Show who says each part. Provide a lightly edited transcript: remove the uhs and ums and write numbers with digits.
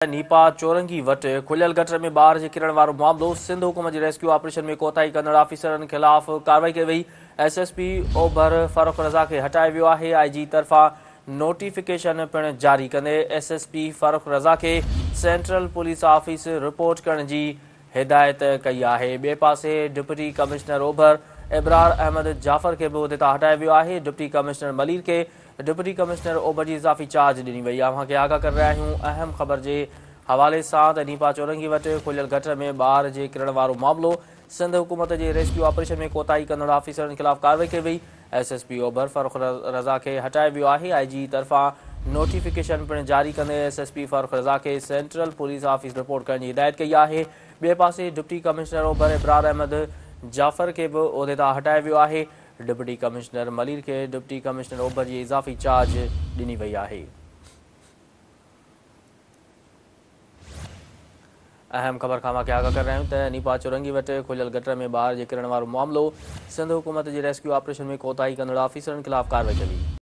Speaker 1: Nipah चौरंगी वटि खुलियल gutter में ॿार जे किरण वारो मामलो। सिंध हुकूमत जे रेस्क्यू ऑपरेशन में कोताही कंदड़ ऑफिसरनि ख़िलाफ़ कार्रवाई कई वई। एसएसपी ओभर फारूक रज़ा खे हटायो वियो आहे। आईजी तरफ़ां नोटिफिकेशन पिणु जारी कंदे एसएसपी फारूक रज़ा खे सेंट्रल पुलिस ऑफिस रिपोर्ट करण जी हिदायत कई आहे। ॿिए पासे डिप्टी कमिश्नर ओभर इब्रार अहमद जाफ़र खे बि उहिदे तां हटायो वियो आहे। डिप्टी कमिश्नर मलीर खे डिप्टी कमिश्नर ओभर जी इज़ाफ़ी चार्ज ॾिनी वई आहे। खे आगाह करे रहिया आहियूं अहम ख़बर जे हवाले सां त नीपा चौरंगी वटि खुलियल गटर में ॿार जे किरण वारो मामलो। सिंध हुकूमत जे रेस्क्यू ऑपरेशन में कोताही कंदड़ ऑफिसरनि ख़िलाफ़ कार्रवाई कई वई। एसएसपी ओभर फारूक रज़ा खे हटायो वियो आहे। आईजी तरफ़ां नोटिफिकेशन पिणु जारी कंदे एसएसपी फारूक रज़ा खे सेंट्रल पुलिस ऑफिस रिपोर्ट करण जी हिदायत कई आहे। ॿिए पासे डिप्टी कमिश्नर ओभर इब्रार अहमद जाफ़र खे बि उहिदे तां हटायो वियो आहे। डिप्टी कमिश्नर मलीर खे डिप्टी कमिश्नर ओभर जी इज़ाफ़ी चार्ज ॾिनी वई आहे। अहम ख़बर खां आगाह करे रहिया आहियूं त नीपा चौरंगी वटि खुलियल गटर में ॿार जे किरण वारो मामलो। सिंध हुकूमत जे रेस्क्यू ऑपरेशन में कोताही कंदड़ ऑफिसरनि ख़िलाफ़ कार्रवाई कई।